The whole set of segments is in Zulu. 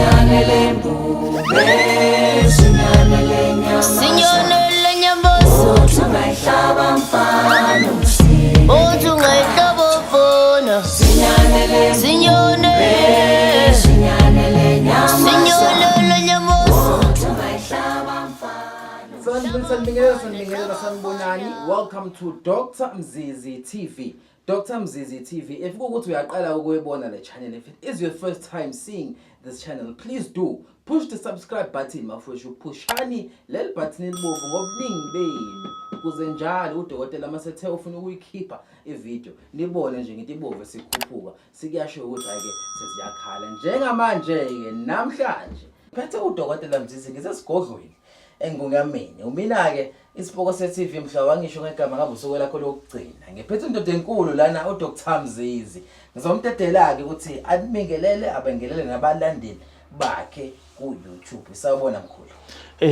Sinyane lembube, sinyane lenyama, Sinyane lenyamboso, tungayihlaba mfana, tungayihlaba mfana. sinyane lembube, sinyane lenyama, lenyamboso, tungayihlaba mfana. Sanibonani. Welcome to Dr. Mzizi TV. Dr. Mzizi TV. If ukuthi uyaqala ukuyibona le channel, if it is your first time seeing this channel, please do push the subscribe button mafowethu, pushani leli button elibovu ngobuningi benu ukuze njalo udokotela masethe ufuna ukuyikhipha ivideo nibone nje into ibovu esikhuphuka sikuyasho ukuthi ayike sesiyakhala njengamanje ke namhlanje phethe udokotela Mzizi ngisesigodlweni engungameni umina ke isipoko se-TV mhla wangisho ngegama ngabe usuku lakho lokugcina ngiphethe indoda enkulu lana uDr Mzizi ngizomdedela ke ukuthi aningelele abengelele nabalandeli bakhe ku YouTube sawubona mkhulu.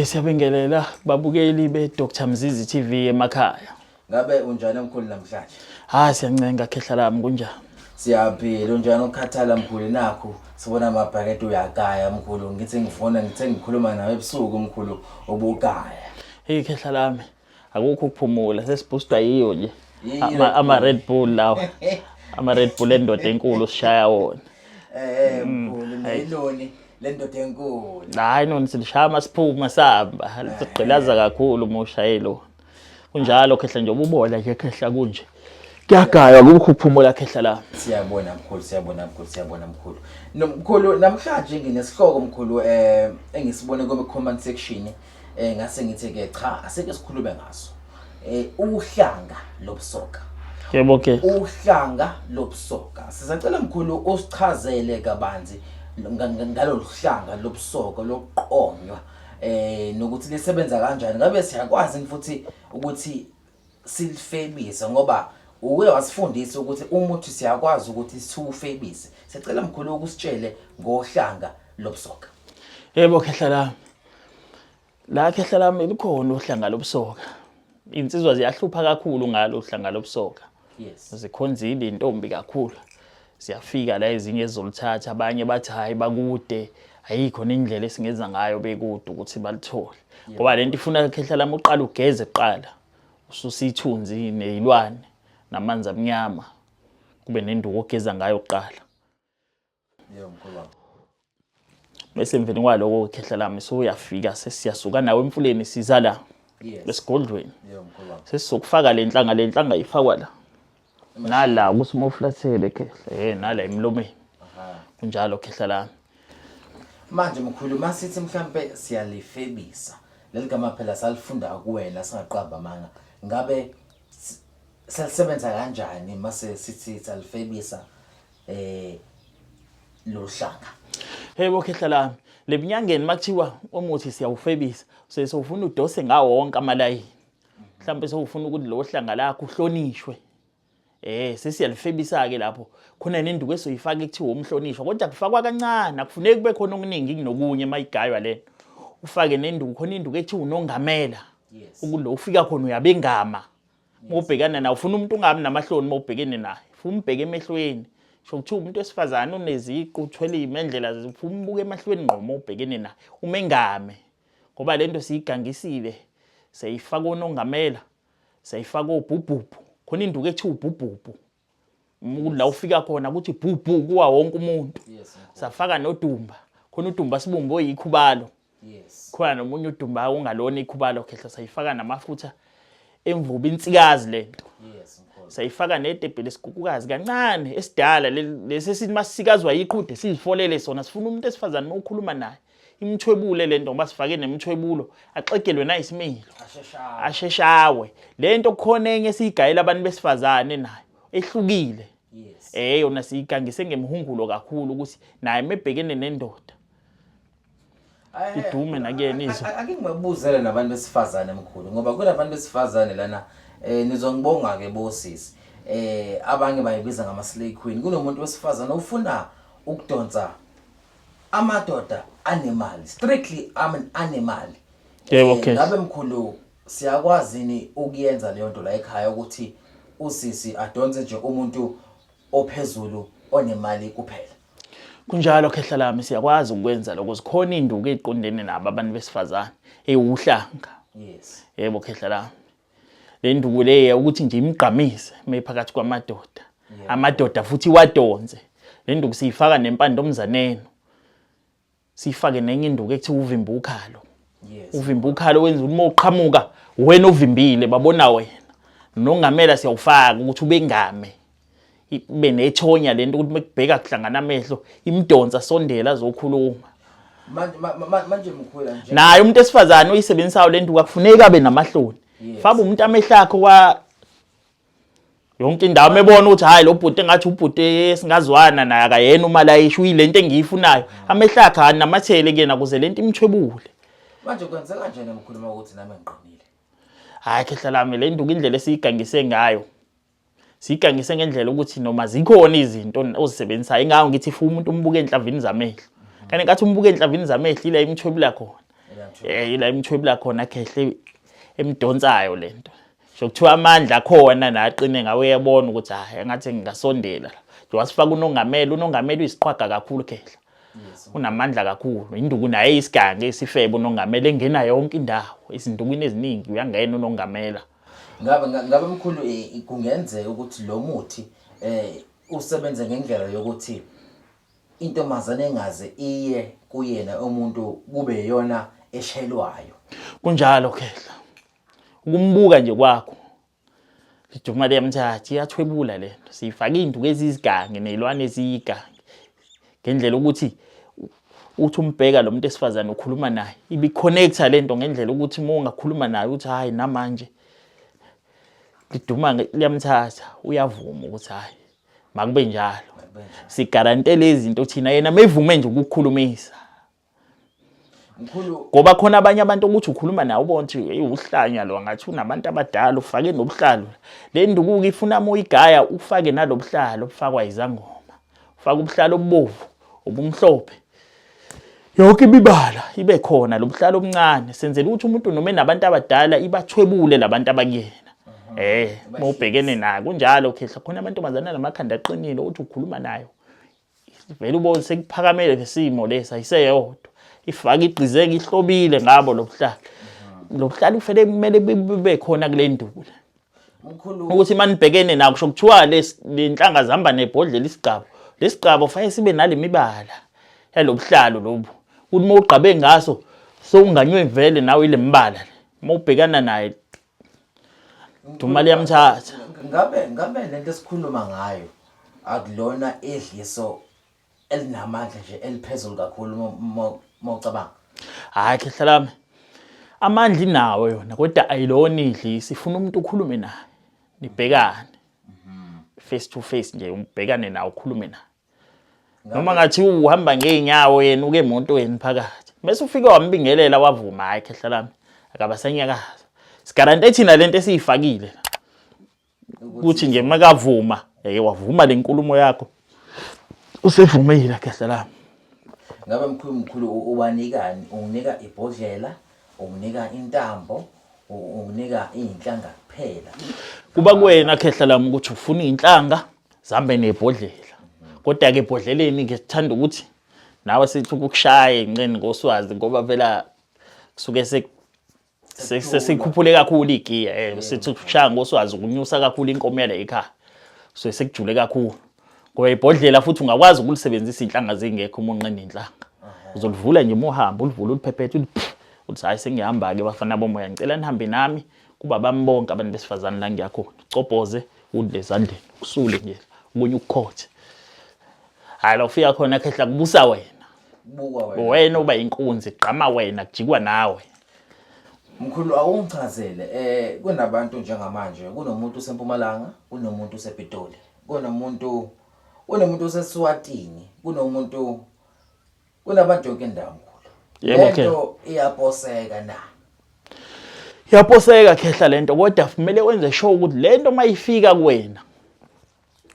Siyabengelela babukeli be Dr Mzizi TV emakhaya. Ngabe unjani mkhulu namhlanje? Siyancenga khehla lami kunjani? Siyaphila unjani ukhathala mkhulu nakho sibona amabhakede uyagaya mkhulu ngithi ngifona ngithe ngikhuluma nawe ebusuku mkhulu obugaya. Khehla lami akukho ukuphumula sesiboostwa yiyo nje ama Red Bull lawa ama Red Bull endoda enkulu sishaya wona. Mkhulu neyiloni lendoda enkulu. Hayi nona silishaya masiphuma sahamba sigqilaza kakhulu moshayelo. Kunjalo khehla nje ububola nje khehla kunje. Kuyagaya akukho ukuphumula khehla lami. Siyabona mkhulu. Nomkhulu namhlanje nginesihloko mkhulu engisibone kuma comment section ngase ngithi ke cha aseke sikhulume ngaso. Uhlanga lobusoka. Yebo okay. Uhlanga lobusoka. Sizacela mkhulu usichazele kabanzi ngalolu hlanga lobusoka lokuqonywa nokuthi lisebenza kanjani. Ngabe siyakwazi futhi ukuthi silifebise ngoba uwe wasifundisa ukuthi umuthi siyakwazi ukuthi siwufebise. Sicela mkhulu ukusitshele ngohlanga lobusoka. Yebo khehla lami. La khehla lami likhona uhlanga lobusoka. Insizwa ziyahlupha kakhulu ngalo uhlanga lobusoka. Yes. Zikhonzile intombi kakhulu. Siyafika la ezinye ezolithatha abanye bathi hayi bakude ayikho indlela esingeza ngayo bekude ukuthi balithole. Ngoba lento ifuna khehla lami uqala ugeze kuqala. Ususithunzi nezilwane namanzi amnyama kube nenduku ogeza ngayo kuqala. Yebo mkhulu. Bese emveni kwaloko khehla lami so uyafika sesiyasuka nawe emfuleni siza la. Yes. Esigodlweni. Yebo mkhulu. Sesizokufaka le nhlanga ifakwa la. Nala kusumoflathele khehla nala emlomeni. Kunjalo khehla lami. Manje mkhulu masithi mhlambe siyalifebisa. Leligama phela salifunda kuwena singaqamba amanga. Ngabe selisebenza kanjani mase sithi salifebisa lo hlanga? Yebo khehla lami. Leminyangeni makuthiwa umuthi siyawufebisa sesofuna udose ngawo wonke amalayini. Mhlambe sewufuna ukuthi lo hlanga lakho uhlonishwe. Sesiyalifebisa ke lapho khona nenduku esoyifaka ekuthiwa umhlonishwa kodwa kufakwa kancane akufuneki kube khona okuningi kunokunye mayigaywa lento. Ufake nenduku khona induku ekuthiwa unongamela. Yes. Ukulo ufika khona uyabengama. Mobhekana nawe ufuna umuntu ungami namahloni mobhekene naye. Ufuna umbheke emehlweni. Shokuthi umuntu wesifazana uneziqu uthwele imendlela ufuna umbuke emahlweni ngqo mobhekene naye. Umengame. Ngoba lento siyigangisile. Seyifaka onongamela. Seyifaka obhubhubhu. Khona induku ethiwa ubhubhubhu. La ufika khona ukuthi bhubhu kuwa wonke umuntu. Yes. Safaka nodumba. Khona udumba sibumbe oyikhubalo. Yes. Khona nomunye udumba ungalona ikhubalo khehla sayifaka namafutha emvubi insikazi lento. Yes mkhulu. Sayifaka nedebhele sikukukazi kancane esidala lesesithi masisikazwa yiqhude sizifolele sona sifuna umuntu esifazana okhuluma naye. Imthwebule lento ngoba sifake nemthwebulo axegelwe na isimilo. Asheshawe. Lento khona enye siyigayela abantu besifazane nayo ehlukile. Yes. Yona siyigangise ngemhungulo kakhulu ukuthi naye mebhekene nendoda. Idume nakuyena izwe. Ake ngibuzele nabantu besifazane mkhulu ngoba kunabantu besifazane lana nizongibonga ke bosisi. Abanye bayibiza ngama slay queen. Kunomuntu wesifazane ufuna ukudonsa amadoda animal, strictly an animal. Yebo okay. Ngabe mkhulu siyakwazi ni ukuyenza leyo nto la ekhaya ukuthi usisi adonse nje umuntu ophezulu onemali kuphela. Kunjalo khehla lami siyakwazi ukwenza lokho zikhona induku eziqondene nabo abantu besifazane ewuhlanga. Yes. Yebo khehla lami. Le nduku le ukuthi nje imgqamise mephakathi kwamadoda. Amadoda futhi wadonze. Le nduku siyifaka nempande omzaneno. Sifake nenye induku ekuthiwa uvimba ukhalo. Yes. Uvimba ukhalo wenza uma uqhamuka wena uvimbile babona wena. Nongamela siyawufaka ukuthi ubengame. Ibe nethonya lento ukuthi mekubheka kuhlangana amehlo imdonsa sondela azokhuluma. Manje mkhwela nje. Naye umuntu esifazane uyisebenzisayo lento akufuneka abe namahloni. Faba umuntu amehlo akhe kwa yonke indawo mebona ukuthi hayi lo bhuti engathi ubhuti esingazwana naye akayena uma la isho uyilento engiyifunayo. Amehlo akhe anamathele kuyena kuze lento imthwebule. Manje kwenzeka kanjani mkhuluma ukuthi nami ngiqinile? Hayi khehla lami le nduku indlela esiyigangise ngayo. Sigangise ngendlela ukuthi noma zikhona izinto ozisebenzisayo engawo ngithi ifu umuntu umbuke enhlavini zamehlo. Kanti ngathi umbuke enhlavini zamehlo ila imthwebula khona. Ila imthwebula khona khehle emdonsayo lento. Shokuthiwa amandla khona naqine ngawe yabona ukuthi hayi ngathi ngingasondela. Nje wasifaka unongamela uyisiqhwaga kakhulu khehla. Unamandla kakhulu. Induku naye isigange esifebe unongamela engena yonke indawo. Izindukwini eziningi uyangena unongamela. Ngabe mkhulu kungenzeka ukuthi lo muthi usebenze ngendlela yokuthi intombazane engaze iye kuyena umuntu kube yona eshelwayo. Kunjalo khehla. Ukumbuka nje kwakho. Liduma liyamthatha iyathwebula lento. Sifaka induku ezizigange nezilwane eziyigange. Ngendlela ukuthi uthi umbheka lo muntu esifazane ukhuluma naye. Ibi connecta lento ngendlela ukuthi uma ungakhuluma naye uthi hayi namanje liduma liyamthatha uyavuma ukuthi hayi makube njalo. Sigarante lezi zinto thina yena mevume nje ukukhulumisa. Mkhulu ngoba khona abanye abantu ukuthi ukhuluma nawe ubona ukuthi uhlanya lo ngathi unabantu abadala ufake nobuhlalo. Le nduku ifuna moyigaya ufake nalobuhlalo obufakwa izangoma. Ufaka ubuhlalo obubovu obumhlophe. Yonke imibala ibe khona lobuhlalo obuncane senzela ukuthi umuntu noma enabantu abadala ibathwebule labantu abakuyena. Mawubhekene naye kunjalo khehla khona amantombazana namakhanda aqinile uthi ukhuluma nayo. Vele ubone sekuphakamele lesimo lesa ayiseyodwa. Ifaka igqizeke ihlobile ngabo lobuhlalo. Lobuhlalo ufele kumele bebe khona kule nduku. mkhulu Ukuthi manibhekene nayo kusho kuthiwa lenhlanga zihamba nebhodlela isigcabo. Lesigcabo fanele sibe nalemibala yalobuhlalo lobu. Ukuthi mawugqabe ngaso sowunganywe vele nawe ile mbala. Mawubhekana naye Duma liyamthatha. ngabe lento esikhuluma ngayo akulona edliso elinamandla nje eliphezulu kakhulu mawucabanga. Hayi khehla lami. Amandla inawo yona kodwa ayilona idlisi ifuna umuntu ukhulume naye. Nibhekane. Face to face nje ubhekane nawe ukhulume naye. Noma ngathi uhamba ngeenyawo yena uke emontweni phakathi. Bese ufike wambingelela wavuma hayi khehla lami. Akabasanyakaza. Sigarante thina lento esiyifakile. Ukuthi nje makavuma, wavuma lenkulumo yakho. Usevumile khehla lami. Ngabe mkhulu ubanikani? Unginika ibhodlela, unginika intambo, unginika inhlanga kuphela. Kuba kuwena khehla lami ukuthi ufuna inhlanga zambe nebhodlela. Kodwa ke ebhodleleni ngisithanda ukuthi nawe sithi ukukushaya inceni ngoswazi ngoba vela kusuke sesikhuphule kakhulu igiya sithi ukushaya ngoswazi ukunyusa kakhulu inkomo yale ekhaya. So sekujule kakhulu. Ngoba ibhodlela futhi ungakwazi ukulisebenzisa inhlanga zingekho uma unqena inhlanga. Uzolivula nje mohamba ulivula uliphephethe uthi hayi sengihamba ke bafana bomoya ngicela nihambe nami kuba bambonke abantu besifazane la ngiyakhona. Cobhoze udle ezandleni usule nje ubunye ukukhothe. Hayi la ufika khona khehla kubusa wena. Buka wena. Wena uba inkunzi gqama wena kujikwa nawe. Mkhulu awungichazele kunabantu njengamanje kunomuntu useMpumalanga, kunomuntu usePitoli, kunomuntu useSwatini, kunabantu yonke indawo mkhulu. Lento iyaposeka na. Iyaposeka khehla lento kodwa kumele wenze sure ukuthi lento mayifika kuwena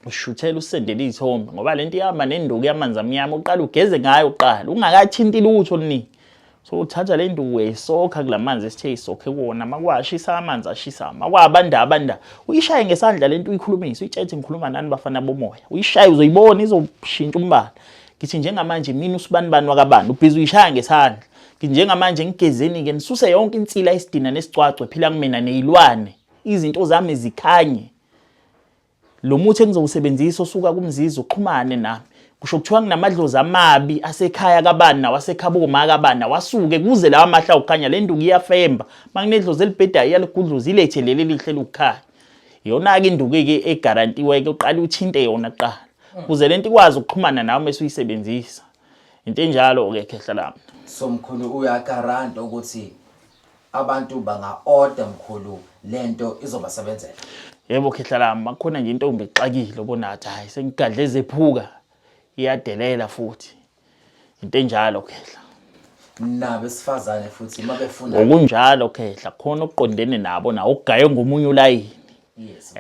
ushuthela usendele izithombe ngoba lento ihamba nenduku yamanzi amnyama uqala ugeze ngayo uqala ungakathinti lutho oluningi. So uthatha le nduku uyisokha kulamanzi esithe isokhe kuwona makwashisa amanzi ashisa makwabanda uyishaye ngesandla lento uyikhulumisa uyitshethe ngikhuluma nani bafana bomoya uyishaye uzoyibona izoshintsha umbala ngithi njengamanje mina usibanibani wakabani ubhizi uyishaya ngesandla ngithi njengamanje ngigezeni ke nisuse yonke insila esidina nesicwacwe phila kumina nezilwane izinto zami zikhanye lo muthi engizowusebenzisa osuka kumzizi uxhumane nami kusho kuthiwa nginamadlozi amabi asekhaya kabani nawasekhabo kabani wasuke kuze lawa mahla ukhanya le nduku iyafemba manginedlozi elibhedayo yaligudluza ilethe leli lihle lukhaya yona ke induku ke egarantiwe ke uqala uthinte yona qala kuze lento ikwazi ukuxhumana nawe mase uyisebenzisa into enjalo ke khehla lami so mkhulu uyagaranta ukuthi abantu banga-order mkhulu lento izobasebenzela yebo khehla lami makhona nje intombi exakile obonathi hayi sengigadle ezephuka iyadelela futhi into enjalo khehla nabesifazane futhi mabefuna okunjalo khehla khona okuqondene nabo nawo okugaye ngomunye ulayini yes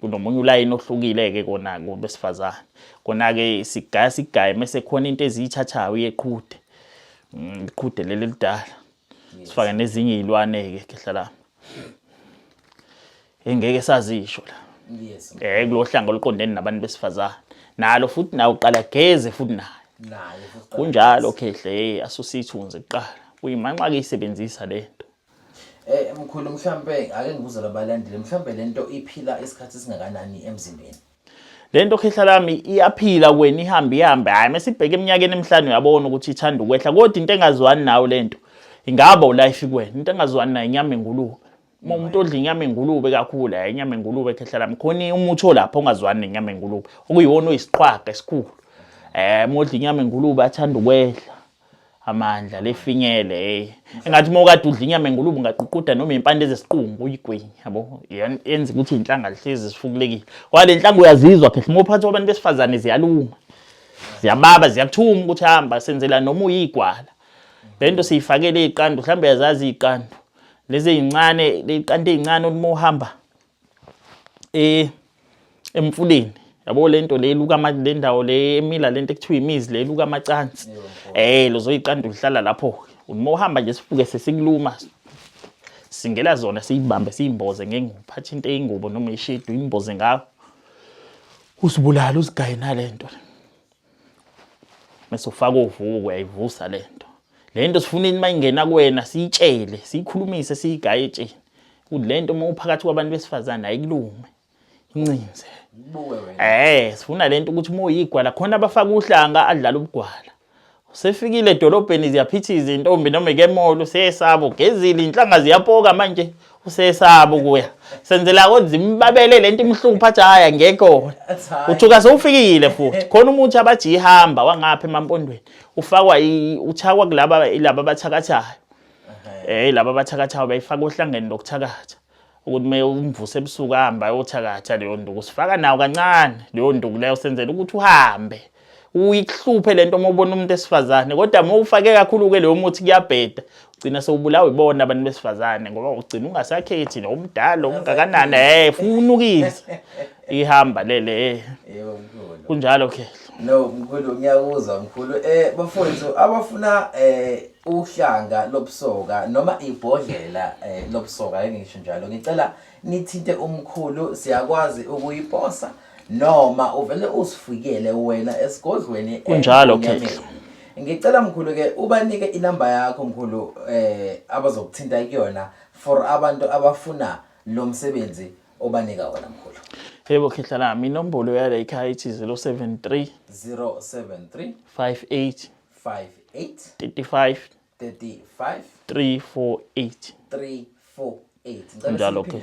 kunomunye ulayini ohlukile ke kona kubesifazane kona ke sigaye mase khona into eziyithathayo yeqhude iqhude leli lidala sifake nezinye izilwane ke khehla la engeke sazisho la yes kulohlanga oluqondene nabantu besifazane nalo futhi nawo uqala geze futhi naye futhi kunjalo kehle asosithunze kuqala kuyimanqa ke isebenzisa lento mkhulu mhlambe ake ngibuze labalandeli mhlambe lento iphila isikhathi singakanani emzimbeni lento khehla lami iyaphila kwena ihambe hayi mesibheke eminyakeni emihlanu uyabona ukuthi ithanda ukwehla kodwa into engazwani nawo lento ingaba ulife kwena into engazwani nayo inyama engulube umuntu odla inyama engulube kakhulu hayi inyama engulube khehla lami khona umuthi olapha ongazwani nenyama engulube okuyiwona oyisiqhwaga esikhulu modla inyama engulube athanda ukwehla amandla lefinyele engathi mawukade udla inyama engulube ungaququda noma impande ezesiqungu uyigwenya yabo yenza ukuthi inhlanga lihlezi zifulekile wale inhlanga uyazizwa khehla mophathi wabantu besifazane ziyaluma ziyababa ziyakuthuma ukuthi hamba senzela noma uyigwala lento siyifakele iqanda mhlambe yazazi iqanda lezi ezincane leqanda ezincane uma uhamba emfuleni yabo lento leluka le ndawo le emila lento ekuthiwa imizi leluka amacansi lozoyiqanda uhlala lapho uma uhamba nje sifuke sesikuluma singela zona siyibambe siyimboze ngenguphathi into eyingubo noma ishedu imboze ngawo usibulala usigaye nalento mase ufaka uvuko uyayivusa lento sifuneni mayingena kuwena siyitshele siyikhulumise siyigaye etsheni ukuthi lento uma uphakathi kwabantu besifazane ayikulume incinze ibuke wena sifuna lento ukuthi uma uyigwala khona abafaka uhlanga adlala ubugwala usefikile edolobheni ziyaphithiza intombi noma ikemolo seyesabo gezile inhlanga ziyapoka manje usesabo kuya senzela ukuthi zimbabele lento imhlupha athi haya ngekho uthuka sewufikile futhi khona umuthi abathi ihamba wangapha emampondweni ufakwa uthakwa kulaba abathakathayo laba abathakathayo bayifaka ohlangeni lokuthakatha ukuthi me umvuse ebusuku ahamba ayothakatha leyo nduku sifaka nawo kancane leyo nduku leyo senzela ukuthi uhambe uyikuhluphe lento uma ubona umuntu esifazane kodwa uma ufake kakhulu ke leyo muthi kuyabheda ugcina sewubulawa ibona abantu besifazane ngoba ugcina ungasakhethi nomdala ongakanani funukisa ihamba lele yebo mkhulu kunjalo ke no mkhulu ngiyakuzwa mkhulu bafowethu abafuna uhlanga lobusoka noma ibhodlela lobusoka ngisho njalo ngicela nithinte umkhulu siyakwazi ukuyiposa noma uvele usifikele wena esigodlweni kunjalo ke ngicela mkhulu ke ubanike inamba yakho mkhulu abazokuthinta kuyona for abantu abafuna lo msebenzi obanika wona mkhulu yebo khehla lami inombolo yala ekhaya ithi 073 073 58 58 35 35 348 348 njalo ke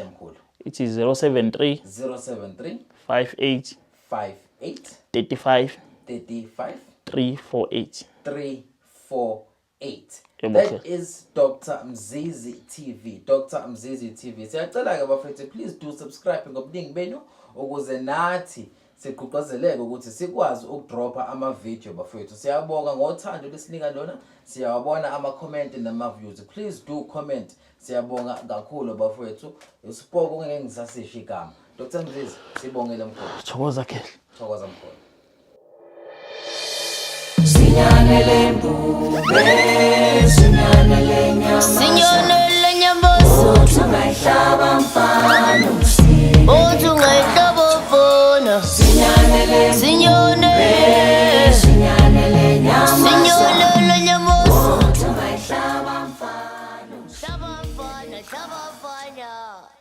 ithi 073 073 58 58 35 35 348 348 Yebo, that is Dr. Mzizi TV. Dr. Mzizi TV. Siyacela ke bafethu please do subscribe ngobuningi benu ukuze nathi siqhuqazeleke ukuthi sikwazi ukudropa ama video bafethu. Siyabonga ngothando lesinika lona. Siyawabona ama comment nama views. Please do comment. Siyabonga kakhulu bafethu. Usipoko ngeke ngisasisho igama. Dr. Mzizi sibongele mkhulu. thokoza ke Thokoza mkhulu. Sinyanele mbube, sinyanele nyama, Sinyonele nyamboso tungayihlaba mfana. Othungayihlaba mfana Sinyanele Sinyone mbube, sinyanele Let's have a fun.